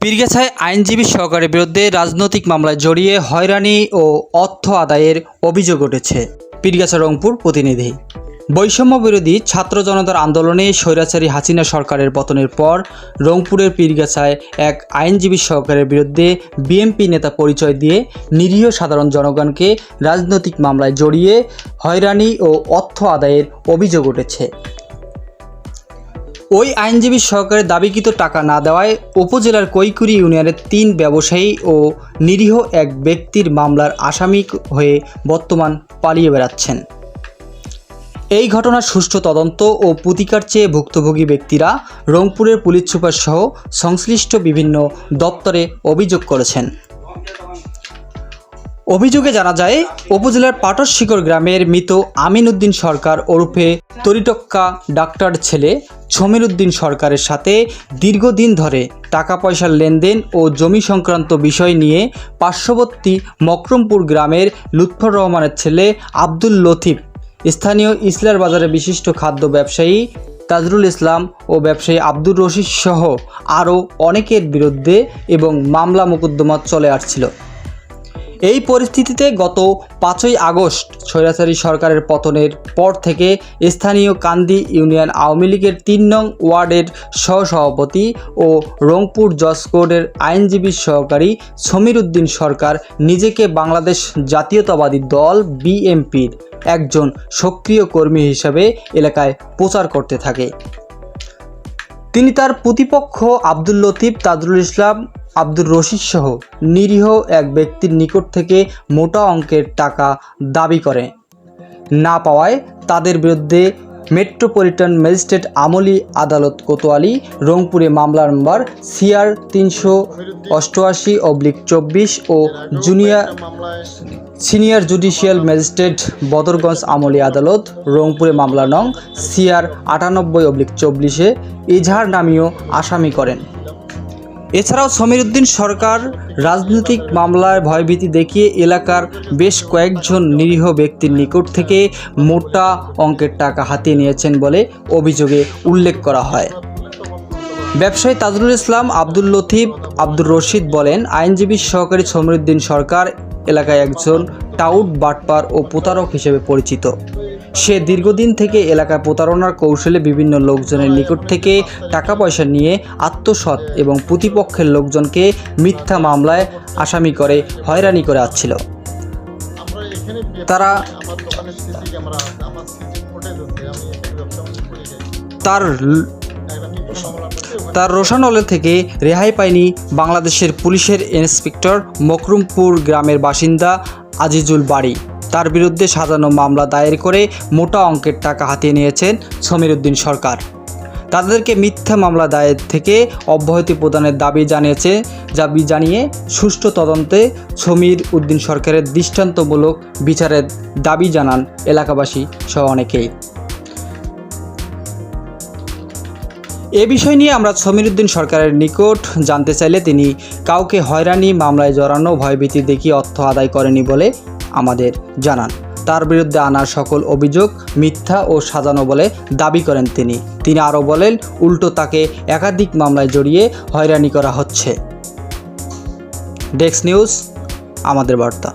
পীরগাছায় আইনজীবী সহকারীর বিরুদ্ধে রাজনৈতিক মামলায় জড়িয়ে হয়রানি ও অর্থ আদায়ের অভিযোগ উঠেছে। পীরগাছা রংপুর প্রতিনিধি। বৈষম্য বিরোধী ছাত্র জনতার আন্দোলনে স্বৈরাচারী হাসিনা সরকারের পতনের পর রংপুরের পীরগাছায় এক আইনজীবী সহকারীর বিরুদ্ধে বিএনপি নেতা পরিচয় দিয়ে নিরীহ সাধারণ জনগণকে রাজনৈতিক মামলায় জড়িয়ে হয়রানি ও অর্থ আদায়ের অভিযোগ উঠেছে। ওই আইনজীবী সহকারে দাবিকৃত টাকা না দেওয়ায় উপজেলার কৈকুরি ইউনিয়নের ৩ ব্যবসায়ী ও নিরীহ এক ব্যক্তির মামলার আসামি হয়ে বর্তমান পালিয়ে বেড়াচ্ছেন। এই ঘটনার সুষ্ঠু তদন্ত ও প্রতিকার চেয়ে ভুক্তভোগী ব্যক্তিরা রংপুরের পুলিশ সুপার সহ সংশ্লিষ্ট বিভিন্ন দপ্তরে অভিযোগ করেছেন। অভিযোগে জানা যায়, উপজেলার পাটশিকর গ্রামের মৃত আমিন উদ্দিন সরকার ওরফে তরিটক্কা ডাক্তার ছেলে সমীর উদ্দিন সরকারের সাথে দীর্ঘদিন ধরে টাকা পয়সার লেনদেন ও জমি সংক্রান্ত বিষয় নিয়ে পার্শ্ববর্তী মকরমপুর গ্রামের লুৎফর রহমানের ছেলে আব্দুল লতিফ, স্থানীয় ইসলার বাজারের বিশিষ্ট খাদ্য ব্যবসায়ী তাজরুল ইসলাম ও ব্যবসায়ী আব্দুর রশিদ সহ আরও অনেকের বিরুদ্ধে এবং মামলা মোকদ্দমা চলে আসছিল। এই পরিস্থিতিতে গত 5ই আগস্ট স্বৈরাচারী সরকারের পতনের পর থেকে স্থানীয় কান্দি ইউনিয়ন আওয়ামী লীগের ৩ নং ওয়ার্ডের সহসভাপতি ও রংপুর জজ কোর্টের আইনজীবী সহকারী সমীর উদ্দিন সরকার নিজেকে বাংলাদেশ জাতীয়তাবাদী দল বিএনপির একজন সক্রিয় কর্মী হিসাবে এলাকায় প্রচার করতে থাকে। তিনি তার প্রতিপক্ষ আব্দুল লতিফ, তাজরুল ইসলাম, আব্দুর রশিদ সহ নিরীহ এক ব্যক্তির নিকট থেকে মোটা অঙ্কের টাকা দাবি করে না পাওয়ায় তাদের বিরুদ্ধে মেট্রোপলিটন ম্যাজিস্ট্রেট আমলি আদালত কোতোয়ালি রংপুরে মামলা নম্বর CR 388/24 ও সিনিয়র জুডিশিয়াল ম্যাজিস্ট্রেট বদরগঞ্জ আমলি আদালত রংপুরে মামলা নং CR 98/24 এজাহার নামীয় আসামি করেন। এছাড়াও সমীর উদ্দিন সরকার রাজনৈতিক মামলায় ভয়ভীতি দেখিয়ে এলাকার বেশ কয়েকজন নিরীহ ব্যক্তির নিকট থেকে মোটা অঙ্কের টাকা হাতিয়ে নিয়েছেন বলে অভিযোগে উল্লেখ করা হয়। ব্যবসায়ী তাজরুল ইসলাম, আব্দুল লতিফ, আব্দুর রশিদ বলেন, আইনজীবী সহকারী সমীর উদ্দিন সরকার এলাকায় একজন টাউট, বাটপার ও প্রতারক হিসেবে পরিচিত। সে দীর্ঘদিন থেকে এলাকায় প্রতারণার কৌশলে বিভিন্ন লোকজনের নিকট থেকে টাকা পয়সা নিয়ে আত্মসৎ এবং প্রতিপক্ষের লোকজনকে মিথ্যা মামলায় আসামি করে হয়রানি করে আসছিল। তার রোশানলে থেকে রেহাই পায়নি বাংলাদেশের পুলিশের ইন্সপেক্টর মকরমপুর গ্রামের বাসিন্দা আজিজুল বাড়ি। তার বিরুদ্ধে সাজানো মামলা দায়ের করে মোটা অঙ্কের টাকা হাতিয়ে নিয়েছেন সমীর উদ্দিন সরকার। তাদেরকে মিথ্যা মামলা দায়ের থেকে অব্যাহতি প্রদানের দাবি জানিয়ে সুষ্ঠু তদন্তে সমীর উদ্দিন সরকারের দৃষ্টান্তমূলক বিচারের দাবি জানান এলাকাবাসী সহ অনেকেই। এ বিষয় নিয়ে আমরা সমীর উদ্দিন সরকারের নিকট জানতে চাইলে তিনি কাউকে হয়রানি মামলায় জড়ানো, ভয়ভীতি দেখিয়ে অর্থ আদায় করেনি বলে আমাদের জানান। তার বিরুদ্ধে আনা সকল অভিযোগ মিথ্যা ও সাজানো বলে দাবি করেন তিনি আরও বলেন, উল্টো তাকে একাধিক মামলায় জড়িয়ে হয়রানি করা হচ্ছে। ডেস্ক নিউজ, আমাদের বার্তা।